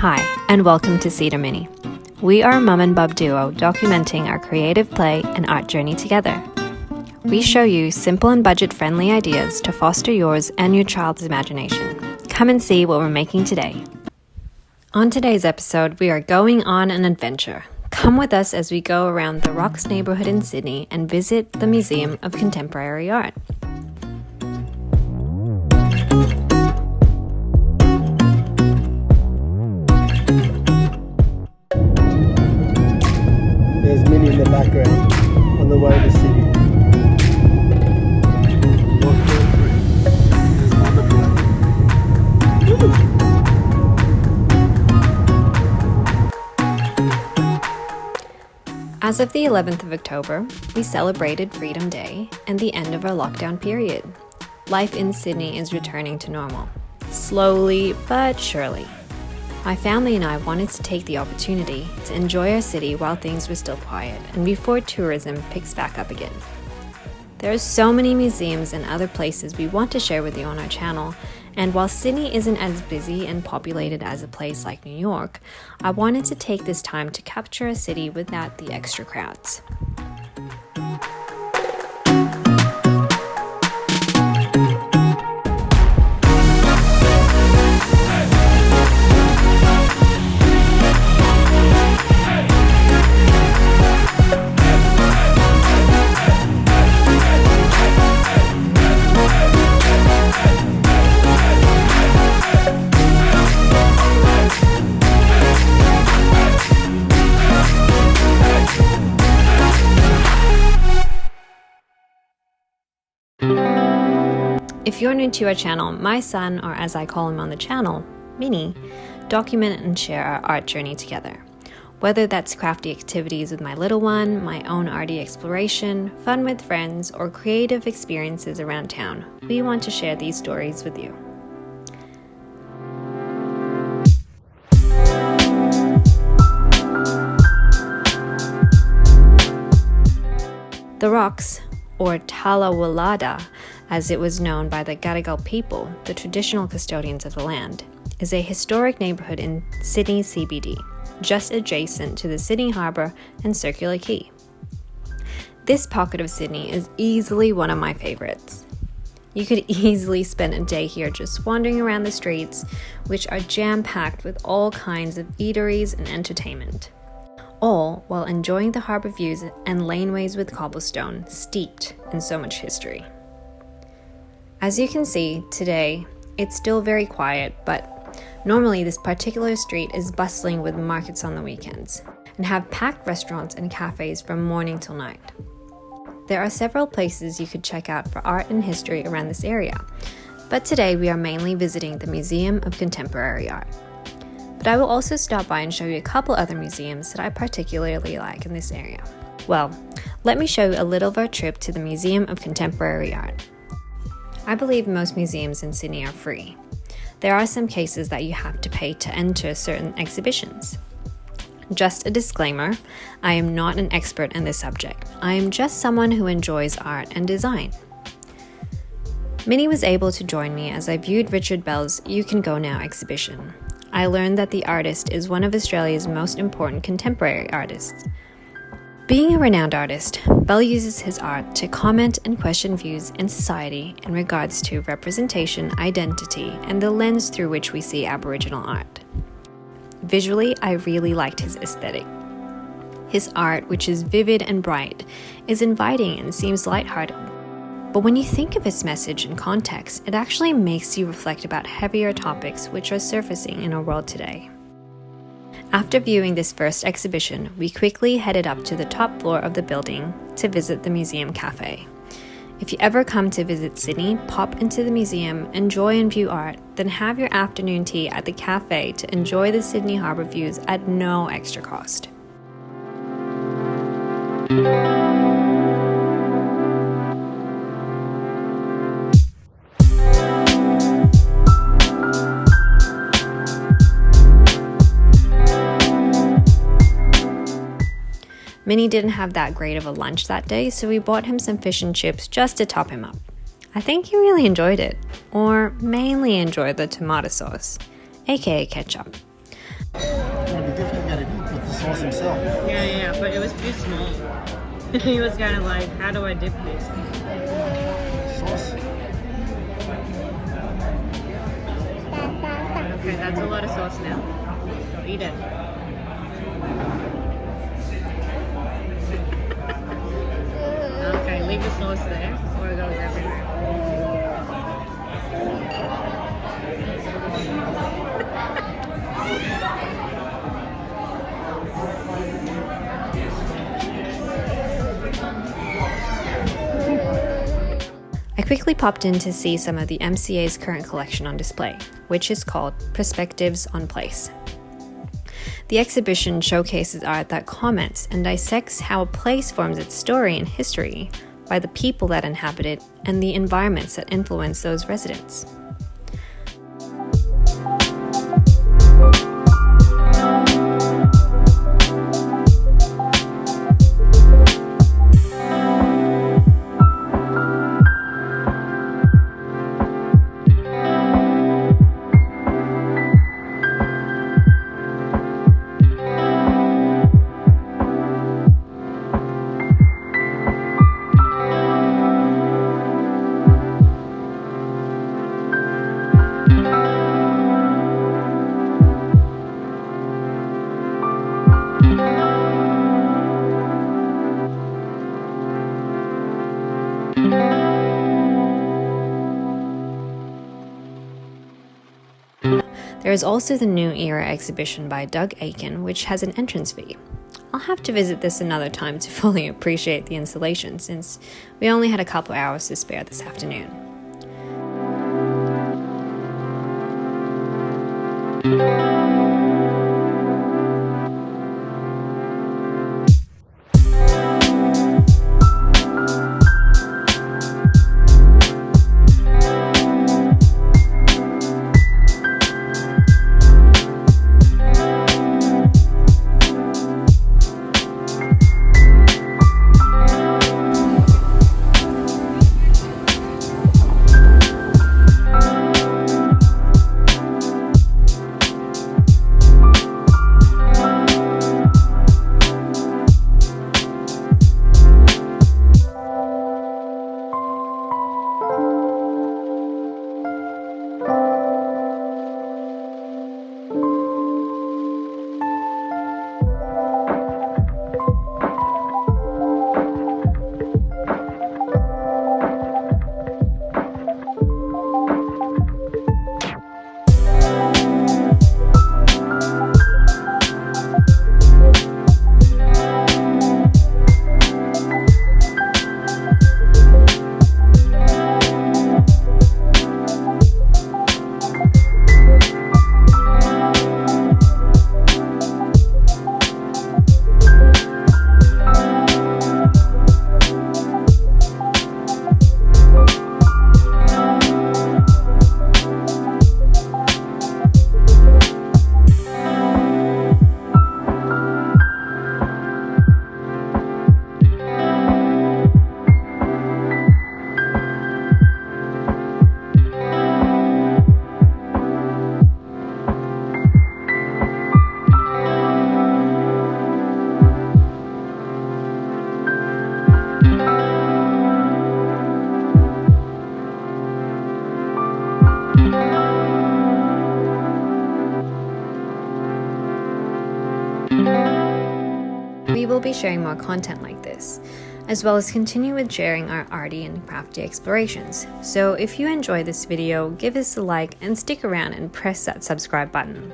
Hi, and welcome to Cedar Mini. We are a mum and bub duo documenting our creative play and art journey together. We show you simple and budget-friendly ideas to foster yours and your child's imagination. Come and see what we're making today. On today's episode, we are going on an adventure. Come with us as we go around the Rocks neighborhood in Sydney and visit the Museum of Contemporary Art. There's Minnie in the background on the way to the city. Walk carefully. There's another As of the 11th of October, we celebrated Freedom Day and the end of our lockdown period. Life in Sydney is returning to normal, slowly but surely. My family and I wanted to take the opportunity to enjoy our city while things were still quiet and before tourism picks back up again. There are so many museums and other places we want to share with you on our channel, and while Sydney isn't as busy and populated as a place like New York, I wanted to take this time to capture a city without the extra crowds. If you're new to our channel, my son, or as I call him on the channel, Mini, document and share our art journey together. Whether that's crafty activities with my little one, my own arty exploration, fun with friends, or creative experiences around town, we want to share these stories with you. The Rocks, or Talawalada, as it was known by the Gadigal people, the traditional custodians of the land, is a historic neighborhood in Sydney CBD, just adjacent to the Sydney Harbour and Circular Quay. This pocket of Sydney is easily one of my favourites. You could easily spend a day here just wandering around the streets, which are jam-packed with all kinds of eateries and entertainment, all while enjoying the harbour views and laneways with cobblestone steeped in so much history. As you can see, today, it's still very quiet, but normally this particular street is bustling with markets on the weekends and have packed restaurants and cafes from morning till night. There are several places you could check out for art and history around this area, but today we are mainly visiting the Museum of Contemporary Art. But I will also stop by and show you a couple other museums that I particularly like in this area. Well, let me show you a little of our trip to the Museum of Contemporary Art. I believe most museums in Sydney are free. There are some cases that you have to pay to enter certain exhibitions. Just a disclaimer, I am not an expert in this subject. I am just someone who enjoys art and design. Minnie was able to join me as I viewed Richard Bell's You Can Go Now exhibition. I learned that the artist is one of Australia's most important contemporary artists. Being a renowned artist, Bell uses his art to comment and question views in society in regards to representation, identity, and the lens through which we see Aboriginal art. Visually, I really liked his aesthetic. His art, which is vivid and bright, is inviting and seems lighthearted. But when you think of its message and context, it actually makes you reflect about heavier topics which are surfacing in our world today. After viewing this first exhibition, we quickly headed up to the top floor of the building to visit the museum cafe. If you ever come to visit Sydney, pop into the museum, enjoy and view art, then have your afternoon tea at the cafe to enjoy the Sydney Harbour views at no extra cost. Minnie didn't have that great of a lunch that day, so we bought him some fish and chips just to top him up. I think he really enjoyed it, or mainly enjoyed the tomato sauce, aka ketchup. It'd be different to eat with the sauce himself. Yeah, but it was too small. He was kind of like, how do I dip this? Sauce. Okay, that's a lot of sauce now. Go eat it. Okay, leave the sauce there or it goes everywhere. I quickly popped in to see some of the MCA's current collection on display, which is called Perspectives on Place. The exhibition showcases art that comments and dissects how a place forms its story and history by the people that inhabit it and the environments that influence those residents. There is also the New Era exhibition by Doug Aiken, which has an entrance fee. I'll have to visit this another time to fully appreciate the installation, since we only had a couple hours to spare this afternoon. We will be sharing more content like this, as well as continue with sharing our arty and crafty explorations. So if you enjoy this video, give us a like and stick around and press that subscribe button.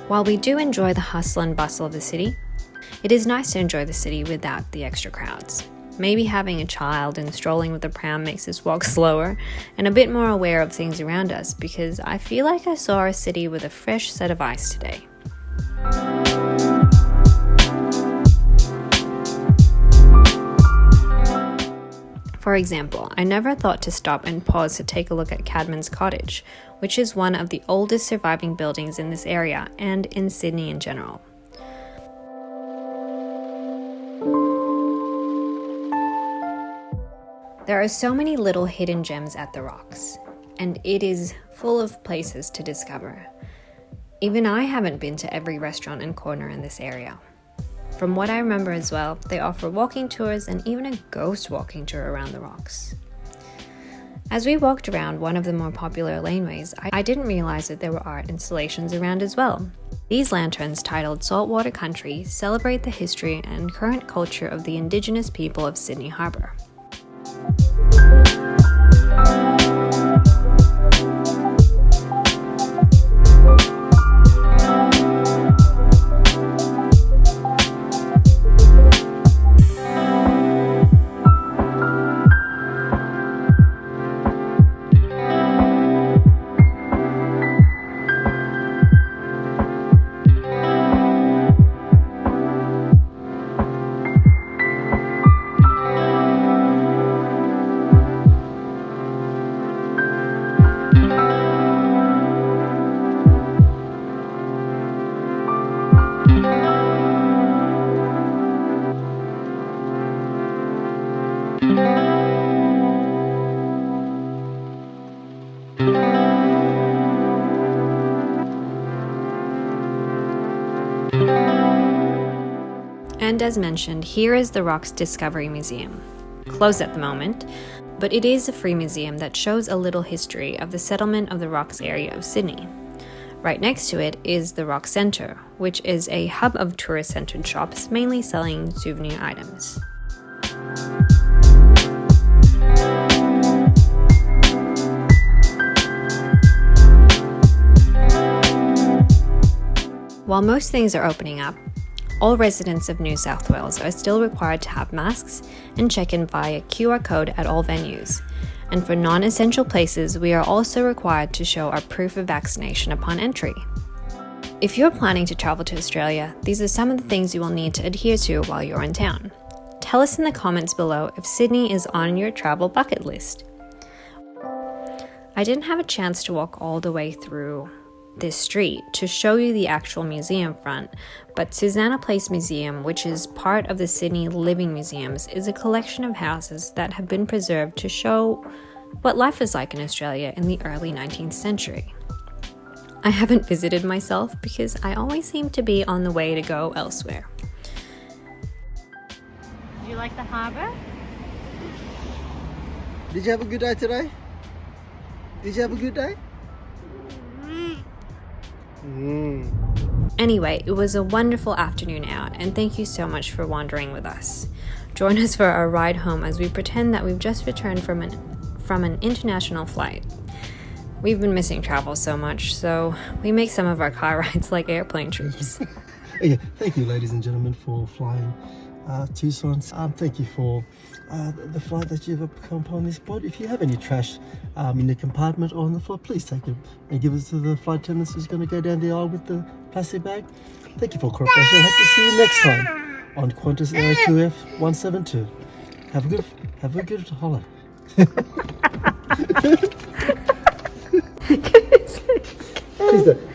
While we do enjoy the hustle and bustle of the city, it is nice to enjoy the city without the extra crowds. Maybe having a child and strolling with a pram makes us walk slower and a bit more aware of things around us, because I feel like I saw a city with a fresh set of eyes today. For example, I never thought to stop and pause to take a look at Cadman's Cottage, which is one of the oldest surviving buildings in this area and in Sydney in general. There are so many little hidden gems at the Rocks, and it is full of places to discover. Even I haven't been to every restaurant and corner in this area. From what I remember as well, they offer walking tours and even a ghost walking tour around the Rocks. As we walked around one of the more popular laneways, I didn't realize that there were art installations around as well. These lanterns, titled Saltwater Country, celebrate the history and current culture of the Indigenous people of Sydney Harbour. And as mentioned, here is the Rocks Discovery Museum. Closed at the moment, but it is a free museum that shows a little history of the settlement of the Rocks area of Sydney. Right next to it is the Rock Centre, which is a hub of tourist-centered shops mainly selling souvenir items. While most things are opening up, all residents of New South Wales are still required to have masks and check in via QR code at all venues. And for non-essential places, we are also required to show our proof of vaccination upon entry. If you're planning to travel to Australia, these are some of the things you will need to adhere to while you're in town. Tell us in the comments below if Sydney is on your travel bucket list. I didn't have a chance to walk all the way through this street to show you the actual museum front, but Susanna Place Museum, which is part of the Sydney Living Museums, is a collection of houses that have been preserved to show what life was like in Australia in the early 19th century. I haven't visited myself because I always seem to be on the way to go elsewhere. Do you like the harbour? Did you have a good day today? Did you have a good day? Anyway, it was a wonderful afternoon out, and thank you so much for wandering with us. Join us for our ride home as we pretend that we've just returned from an international flight. We've been missing travel so much, so we make some of our car rides like airplane trips. Yeah, thank you, ladies and gentlemen, for flying Tucson. Thank you for the flight that you've come upon this boat. If you have any trash in the compartment or on the floor, please take it and give it to the flight attendants who's going to go down the aisle with the plastic bag. Thank you for cooperation. Hope to see you next time on Qantas AIQF 172. Have a good holiday.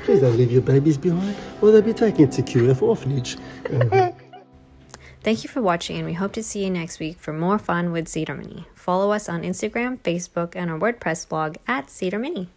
Please don't leave your babies behind, or they'll be taken to QF Orphanage. Thank you for watching, and we hope to see you next week for more fun with Cedar Mini. Follow us on Instagram, Facebook, and our WordPress blog at Cedar Mini.